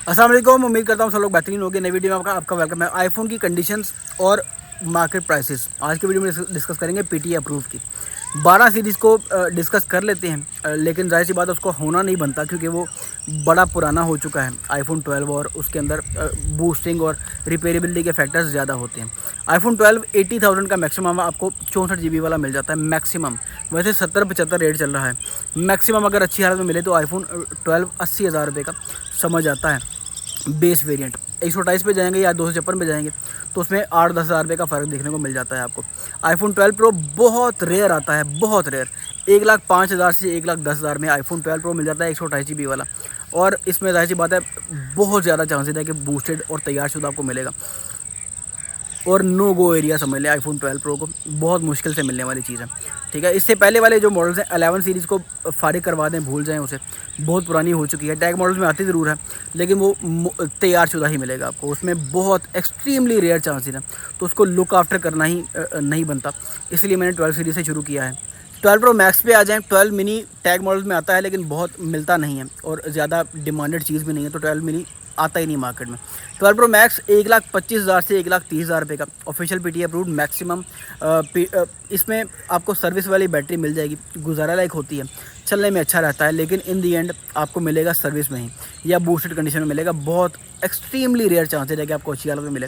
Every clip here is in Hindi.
अस्सलाम वालेकुम, उम्मीद करता हूँ सब लोग बेहतरीन होंगे। नई वीडियो में आपका वेलकम है। आईफोन की कंडीशंस और मार्केट प्राइसेस आज की वीडियो में डिस्कस करेंगे। पीटीए अप्रूव की 12 सीरीज़ को डिस्कस कर लेते हैं, लेकिन जाहिर सी बात है उसको होना नहीं बनता क्योंकि वो बड़ा पुराना हो चुका है आईफोन 12 और उसके अंदर बूस्टिंग और रिपेयरेबिलिटी के फैक्टर्स ज़्यादा होते हैं। आईफोन 12 80,000 का मैक्सिमम आपको 64 GB वाला मिल जाता है मैक्सिमम। वैसे 70-75 रेट चल रहा है मैक्सिमम। अगर अच्छी हालत में मिले तो आईफोन 12 80,000 रुपये का समझ आता है। बेस वेरिएंट 128 पे जाएंगे या 256 पे जाएंगे तो उसमें 8-10 हज़ार रुपये का फ़र्क देखने को मिल जाता है आपको। आईफोन 12 प्रो बहुत रेयर आता है, बहुत रेयर। 1,05,000 से 1,10,000 में आईफोन 12 प्रो मिल जाता है 128 GB वाला। और इसमें जाहिर सी बात है बहुत ज़्यादा चांसेस है कि बूस्टेड और तैयार शुदा आपको मिलेगा। और नो गो एरिया समझ लें आईफोन 12 प्रो को, बहुत मुश्किल से मिलने वाली चीज़ है। ठीक है, इससे पहले वाले जो मॉडल्स हैं 11 सीरीज़ को फारिग करवा दें, भूल जाएं उसे, बहुत पुरानी हो चुकी है। टैग मॉडल्स में आती ज़रूर है लेकिन वो तैयार शुदा ही मिलेगा आपको, उसमें बहुत एक्सट्रीमली रेयर चांसेस हैं, तो उसको लुक आफ्टर करना ही नहीं बनता। इसलिए मैंने 12 सीरीज़ से शुरू किया है। 12 प्रो मैक्स पे आ जाएँ। 12 मिनी टैग मॉडल्स में आता है लेकिन बहुत मिलता नहीं है और ज़्यादा डिमांडेड चीज़ भी नहीं है, तो 12 मिनी आता ही नहीं मार्केट में। 12 प्रो मैक्स 1,25,000 से 1,30,000 रुपये का ऑफिशियल पीटीए अप्रूव्ड मैक्सिमम। इसमें आपको सर्विस वाली बैटरी मिल जाएगी, गुजारा लायक होती है, चलने में अच्छा रहता है, लेकिन इन दी एंड आपको मिलेगा सर्विस में ही या बूस्टेड कंडीशन में मिलेगा। बहुत एक्सट्रीमली रेयर चांसेस है कि आपको अच्छी हालत में मिले।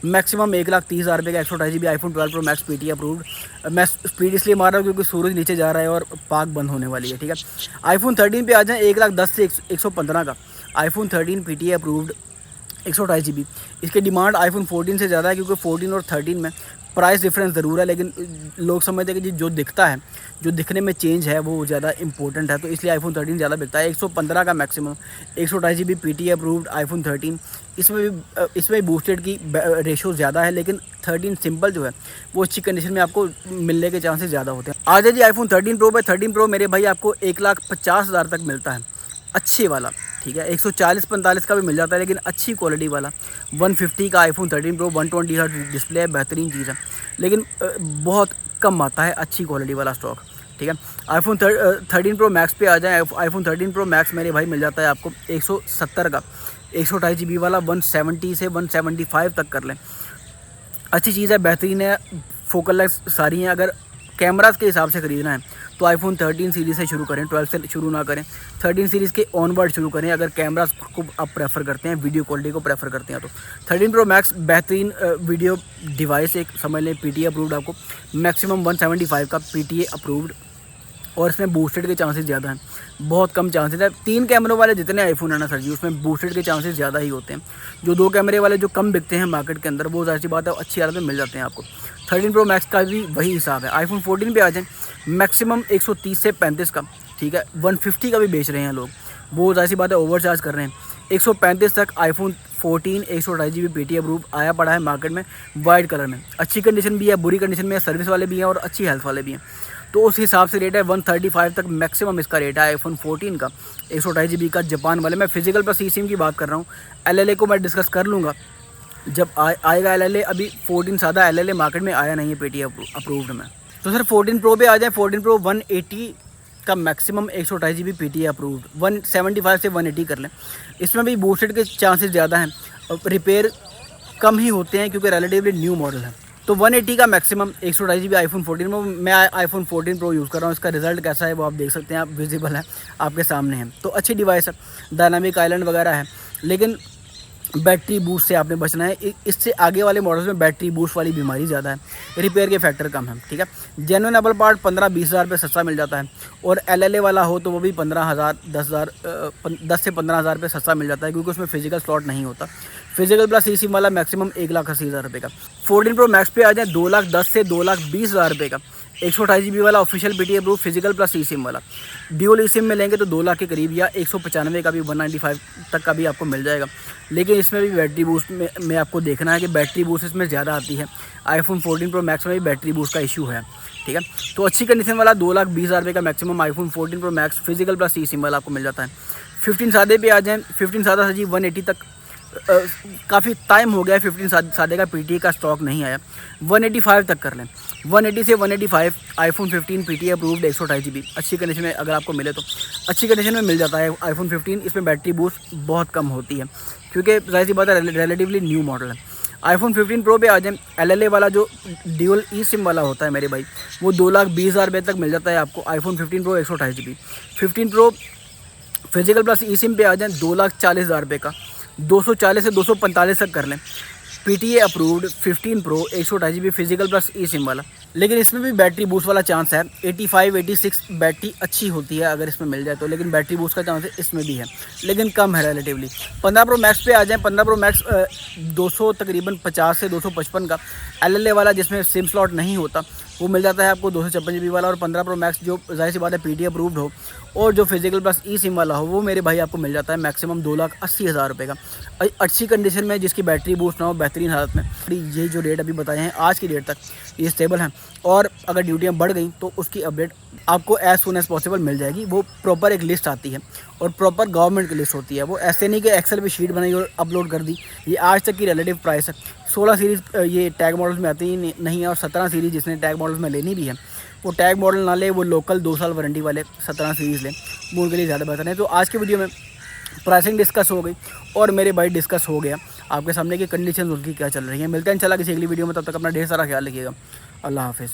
मैक्सिमम 1,30,000 रुपये का 128 GB iPhone 12 pro max PTA approved. मैं स्पीड इसलिए मार रहा हूँ क्योंकि सूरज नीचे जा रहा है और पाक बंद होने वाली है। ठीक है, आईफोन 13 पे आ जाएँ। 1,10,000 से 115 का आईफोन 13 पीटीए अप्रूव्ड 128 GB। इसकी डिमांड आईफोन 14 से ज़्यादा है क्योंकि 14 और 13 में प्राइस डिफरेंस ज़रूर है, लेकिन लोग समझते हैं कि जो दिखता है, जो दिखने में चेंज है वो ज़्यादा इंपॉर्टेंट है, तो इसलिए आईफोन 13 ज़्यादा बिकता है। 115 का maximum 128 GB PTA approved iPhone 13। इसमें भी बूस्टेड की रेशो ज़्यादा है, लेकिन 13 सिंपल जो है वो अच्छी कंडीशन में आपको मिलने के चांसेस ज़्यादा होते हैं। आ जाए जी आईफोन 13 प्रो पे। 13 प्रो मेरे भाई आपको 1,50,000 तक मिलता है अच्छे वाला। ठीक है, 140-45 का भी मिल जाता है लेकिन अच्छी क्वालिटी वाला। 150 का आईफोन 13 प्रो 120 हर्ट्ज डिस्प्ले है, बेहतरीन चीज़ है, लेकिन बहुत कम आता है अच्छी क्वालिटी वाला स्टॉक। ठीक है, आईफोन 13 प्रो मैक्स पे आ जाए। आईफोन 13 प्रो मैक्स मेरे भाई मिल जाता है आपको 170 का 128 GB वाला। 170 से 175 तक कर लें, अच्छी चीज़ है, बेहतरीन है, फोकल लेंस सारी हैं। अगर कैमरास के हिसाब से ख़रीदना है तो आईफोन 13 सीरीज़ से शुरू करें, 12 से शुरू ना करें। 13 सीरीज़ के ऑनवर्ड शुरू करें अगर कैमरास को आप प्रेफर करते हैं, वीडियो क्वालिटी को प्रेफर करते हैं तो। 13 प्रो मैक्स बेहतरीन वीडियो डिवाइस एक समझ लें, पीटीए अप्रूव्ड आपको मैक्सिमम 175 का पीटीए अप्रूव्ड। और इसमें बूस्टेड के चांसेस ज़्यादा हैं, बहुत कम चांसेस है। 3 कैमरों वाले जितने आईफोन है ना सर जी, उसमें बूस्टेड के चांसेस ज़्यादा ही होते हैं। जो 2 कैमरे वाले जो कम बिकते हैं मार्केट के अंदर, वो ज़ाहिर सी बात है अच्छी हालत में मिल जाते हैं आपको। 13 प्रो मैक्स का भी वही हिसाब है। आईफोन 14 पे आ जाए, मैक्सिमम 130 से 35 का। ठीक है, 150 का भी बेच रहे हैं लोग, वो ज़ाहिर सी बात है ओवर चार्ज कर रहे हैं। 135 तक आईफोन 14 128 GB पीटीए अप्रूव आया पड़ा है मार्केट में, वाइट कलर में। अच्छी कंडीशन भी है, बुरी कंडीशन में है, सर्विस वाले भी हैं और अच्छी हेल्थ वाले भी हैं, तो उस हिसाब से रेट है। 135 तक मैक्सिमम इसका रेट है आईफोन 14 का 128 GB का जापान वाले। मैं फिजिकल प्लस ई-सिम की बात कर रहा हूँ, एलएलए को मैं डिस्कस कर लूँगा जब आएगा एलएलए। अभी 14 सादा एलएलए मार्केट में आया नहीं है पीटीए अप्रूव्ड में। तो सर 14 प्रो पे आ जाए। 14 प्रो 180 का मैक्सिमम 128 GB पीटीए अप्रूव्ड। 175 से 180 कर लें। इसमें भी बूस्टेड के चांसेस ज़्यादा हैं, रिपेयर कम ही होते हैं क्योंकि रिलेटिवली न्यू मॉडल है। तो 180 का मैक्सिमम 128 GB आईफोन 14 में। मैं आईफोन 14 प्रो यूज़ कर रहा हूँ, इसका रिजल्ट कैसा है वो आप देख सकते हैं, आप विजिबल है आपके सामने है। तो अच्छी डिवाइस है, डायनामिक आइलैंड वगैरह है, लेकिन बैटरी बूस्ट से आपने बचना है। इससे आगे वाले मॉडल्स में बैटरी बूस्ट वाली बीमारी ज़्यादा है, रिपेयर के फैक्टर कम है। ठीक है, जेन्युइन एप्पल पार्ट 15-20 हज़ार रुपये सस्ता मिल जाता है, और एलएलए वाला हो तो वो भी 15,000 10 से 15,000 रुपये सस्ता मिल जाता है क्योंकि उसमें फिजिकल स्लॉट नहीं होता। फिजिकल प्लस ई-सिम वाला मैक्सिमम 1,80,000 रुपये का। 14 प्रो मैक्स पे आ जाए 2,10,000 से 2,20,000 रुपये का 128 GB वाला official PTA approve physical plus eSIM वाला। ड्यूल ई-सिम में लेंगे तो 2 लाख के करीब या 195 का भी 195 तक का भी आपको मिल जाएगा, लेकिन इसमें भी बैटरी बूस्ट में आपको देखना है कि बैटरी बूस्ट इसमें ज़्यादा आती है। आईफोन 14 प्रो मैक्स में भी बैटरी बूस्ट का इशू है। ठीक है, तो अच्छी कंडीशन वाला 2,20,000 रुपये का maximum iPhone 14 pro max physical plus eSIM वाला आपको मिल जाता है। 15 सादे पे आ जाएँ। 15 सादा सर जी 180 तक काफ़ी टाइम हो गया है 15 सादे का पीटीए का स्टॉक नहीं आया, 185 तक कर लें। 180 से 185 आईफोन 15 PTA अप्रूव्ड 128 GB अच्छी कंडीशन में अगर आपको मिले तो अच्छी कंडीशन में मिल जाता है आईफोन 15। इसमें बैटरी बूस्ट बहुत कम होती है क्योंकि जाहिर सी बात है रिलेटिवली न्यू मॉडल है। आईफोन 15 प्रो पे आ जाए, LLA वाला जो ड्यूअल ई सिम वाला होता है मेरे भाई, वो 2,20,000 रुपये तक मिल जाता है आपको iPhone 15 Pro 128 GB। 15 Pro physical plus eSIM पे आ जाए 2,40,000 रुपये का, 240 से 245 तक कर लें। PTA approved 15 Pro 128 GB physical plus eSIM वाला, लेकिन इसमें भी बैटरी बूस्ट वाला चांस है। 85-86 बैटरी अच्छी होती है अगर इसमें मिल जाए तो, लेकिन बैटरी बूस्ट का चांस इसमें भी है, लेकिन कम है रिलेटिवली। 15 प्रो मैक्स पे आ जाए, 15 प्रो मैक्स 200 तकरीबन 50 से 255 का LLA वाला जिसमें सिम स्लॉट नहीं होता वो मिल जाता है आपको 256 GB वाला। और 15 प्रो मैक्स जो जाहिर सी बात है PTA अप्रूव्ड हो और जो फिजिकल प्लस ई सिम वाला हो वो मेरे भाई आपको मिल जाता है मैक्सिमम 2,80,000 रुपये का अच्छी कंडीशन में, जिसकी बैटरी बूस्ट ना हो, बेहतरीन हालत में। यही जो रेट अभी बताए हैं आज की डेट तक ये स्टेबल हैं, और अगर ड्यूटियाँ बढ़ गई तो उसकी अपडेट आपको एज सुन एज पॉसिबल मिल जाएगी। वो प्रॉपर एक लिस्ट आती है और प्रॉपर गवर्नमेंट की लिस्ट होती है, वो ऐसे नहीं कि एक्सेल पे शीट बनाई और अपलोड कर दी। ये आज तक की रिलेटिव प्राइस है। 16 सीरीज़ ये टैग मॉडल्स में आती ही नहीं है, और 17 सीरीज़ जिसने टैग मॉडल्स में लेनी भी है वो टैग मॉडल ना ले, वो लोकल 2 साल वारंटी वाले 17 सीरीज़ लें, वो उनके लिए ज़्यादा बेहतर है। तो आज की वीडियो में प्राइसिंग डिस्कस हो गई और मेरे भाई डिस्कस हो गया आपके सामने की कंडीशन उनकी क्या चल रही है। मिलते हैं इंशाल्लाह किसी अगली वीडियो में, तब तक अपना ढेर सारा ख्याल रखिएगा। अल्लाह हाफिज़।